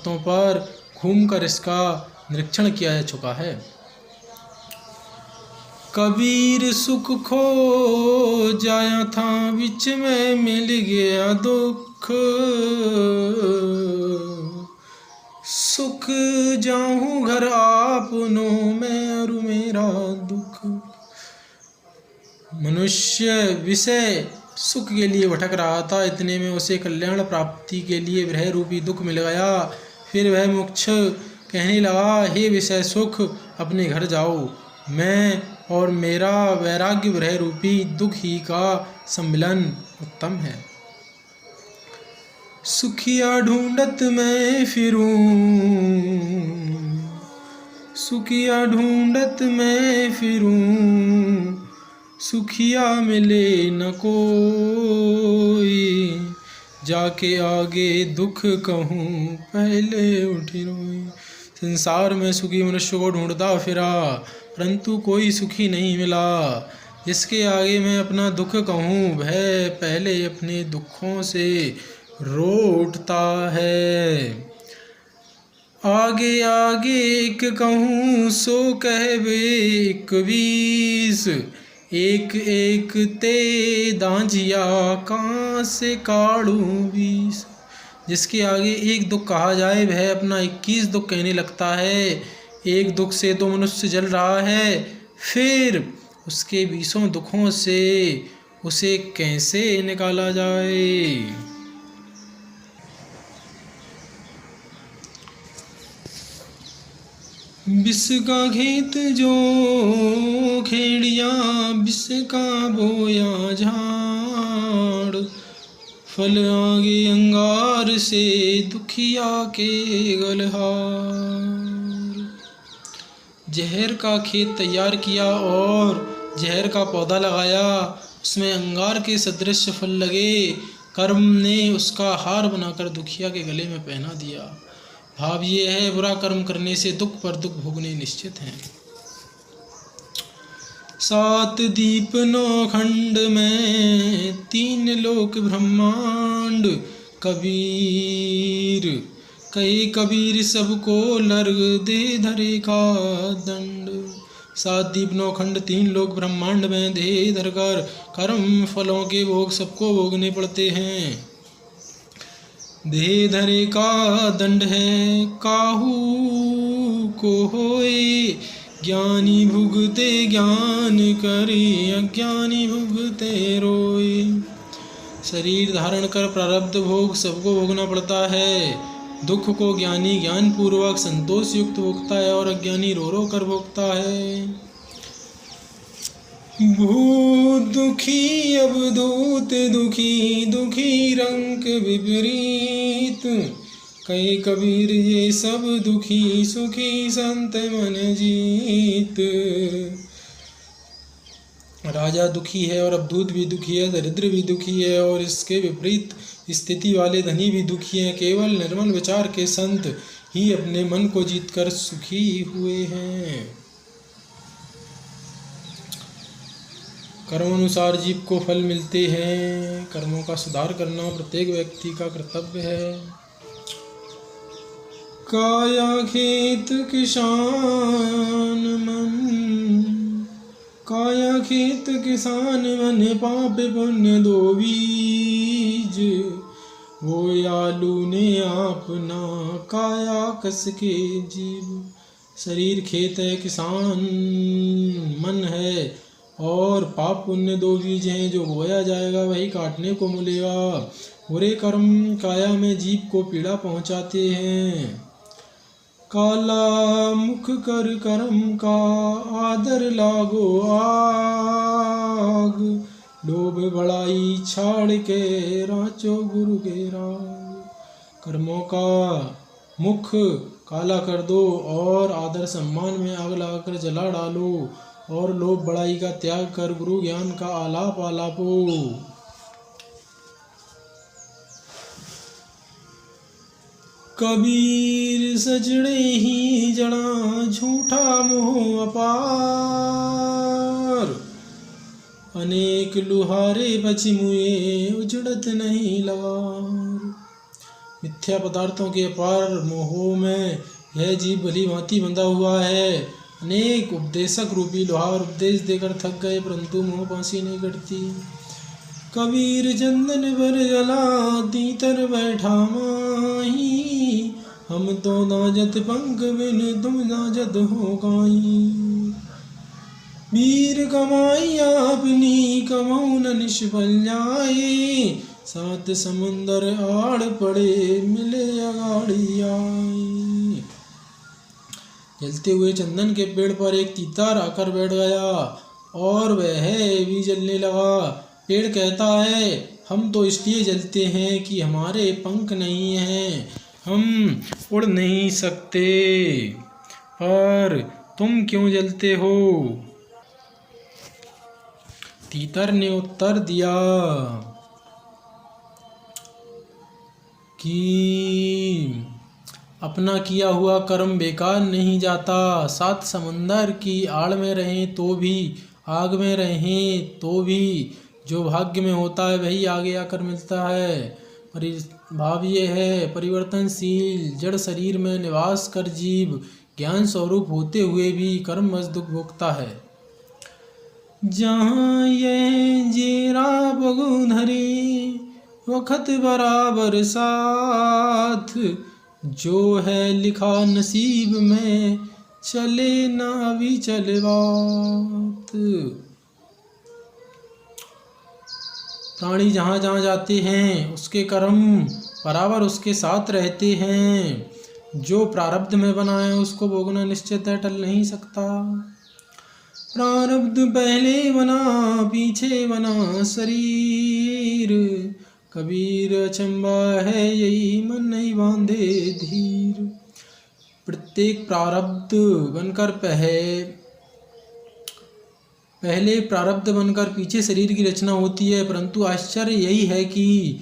रास्तों पर घूमकर इसका निरीक्षण किया जा चुका है। कबीर सुख खो जाया था, बीच में मिल गया दुख। सुख जाऊं घर आपनों में और मेरा दुख। मनुष्य विषय सुख के लिए भटक रहा था, इतने में उसे कल्याण प्राप्ति के लिए विरह रूपी दुख मिल गया। फिर वह मोक्ष कहने लगा, हे विषय सुख, अपने घर जाओ। मैं और मेरा वैराग्य विरह रूपी दुख ही का सम्मिलन उत्तम है। सुखिया ढूंढत मैं फिरूं, सुखिया ढूंढत मैं फिरूं, सुखिया मिले न कोई। जाके आगे दुख कहूँ, पहले उठी रोई। संसार में सुखी मनुष्य को ढूंढता फिरा, परंतु कोई सुखी नहीं मिला। जिसके आगे मैं अपना दुख कहूँ, वह पहले अपने दुखों से रो उठता है। आगे आगे एक कहूँ, सो कहवे एक बीस। एक एक ते दांजिया, कहाँ से काढ़ूं बीस। जिसके आगे एक दुख कहा जाए, वह अपना 21 दुख कहने लगता है। एक दुख से तो मनुष्य जल रहा है, फिर उसके 20 दुखों से उसे कैसे निकाला जाए। बिस का खेत जो खेड़िया, बिस का बोया झाड़। फल आगे अंगार से, दुखिया के गलहार। जहर का खेत तैयार किया और जहर का पौधा लगाया, उसमें अंगार के सदृश फल लगे। कर्म ने उसका हार बनाकर दुखिया के गले में पहना दिया। भाव ये है, बुरा कर्म करने से दुख पर दुख भोगने निश्चित हैं। 7 दीप 9 खंड में, 3 लोक ब्रह्मांड। कबीर कहे कबीर, सबको लर्ग दे धरे का दंड। 7 दीप 9 खंड, 3 लोक ब्रह्मांड में दे धरकर कर्म फलों के भोग सबको भोगने पड़ते हैं। दे धरे का दंड है, काहू को होए। ज्ञानी भुगते ज्ञान करे, अज्ञानी भुगते रोए। शरीर धारण कर प्रारब्ध भोग सबको भोगना पड़ता है। दुख को ज्ञानी ज्ञान पूर्वक संतोष युक्त भोगता है और अज्ञानी रो रो कर भोगता है। भूत दुखी अवधूत दुखी, दुखी रंग विपरीत। कहे कबीर ये सब दुखी, सुखी संत मन जीत। राजा दुखी है और अवधूत भी दुखी है, दरिद्र भी दुखी है और इसके विपरीत स्थिति वाले धनी भी दुखी हैं। केवल निर्मल विचार के संत ही अपने मन को जीतकर सुखी हुए हैं। कर्मानुसार जीव को फल मिलते हैं। कर्मों का सुधार करना प्रत्येक व्यक्ति का कर्तव्य है। काया खेत किसान मन, काया खेत किसान मन, पाप पुण्य दो बीज। वो आलू ने अपना, काया कस के जीव। शरीर खेत है, किसान मन है और पाप पुण्य 2 बीज हैं। जो बोया जाएगा वही काटने को मिलेगा। बुरे कर्म काया में जीव को पीड़ा पहुंचाते हैं। काला मुख कर कर्म का, आदर लागो आग। लोभ बड़ाई छाड़ के, राचो गुरु के राग। कर्मों का मुख काला कर दो और आदर सम्मान में आग लगाकर जला डालो और लोभ बड़ाई का त्याग कर गुरु ज्ञान का आलाप आलापो। कबीर सजड़े ही जड़ा, झूठा मोह अपार। अनेक लुहारे बच मुए, उजड़त नहीं लवार। मिथ्या पदार्थों के अपार मोहों में यह जीव भली भांति बंधा हुआ है। अनेक उपदेशक रूपी लोहार उपदेश देकर थक गए, परंतु मोह फांसी नहीं कटती। कबीर चंदन पर जला तीतर बैठा माही, हम तो नाजत पंख बिन तुम नाजत हो काई। वीर कमाई अपनी कमाऊ न निष्फल जाए, सात समुंदर आड़ पड़े मिले अगाड़ी आई। जलते हुए चंदन के पेड़ पर एक तीतर आकर बैठ गया और वह भी जलने लगा। पेड़ कहता है, हम तो इसलिए जलते हैं कि हमारे पंख नहीं हैं, हम उड़ नहीं सकते, पर तुम क्यों जलते हो? तीतर ने उत्तर दिया कि अपना किया हुआ कर्म बेकार नहीं जाता। सात समंदर की आड़ में रहें तो भी, आग में रहें तो भी, जो भाग्य में होता है वही आगे आकर मिलता है। भाव ये है, परिवर्तनशील जड़ शरीर में निवास कर जीव ज्ञान स्वरूप होते हुए भी कर्मवश दुख भोगता है। जहाँ ये जेरा बगुधरे वक़्त बराबर साथ, जो है लिखा नसीब में चले ना अभी चले बात। प्राणी जहाँ जहाँ जाते हैं उसके कर्म बराबर उसके साथ रहते हैं। जो प्रारब्ध में बना है उसको भोगना निश्चित है, टल नहीं सकता। प्रारब्ध पहले बना पीछे बना शरीर, कबीर अचंबा है यही मन नहीं बांधे धीर। प्रत्येक प्रारब्ध बनकर पहले प्रारब्ध बनकर पीछे शरीर की रचना होती है, परंतु आश्चर्य यही है कि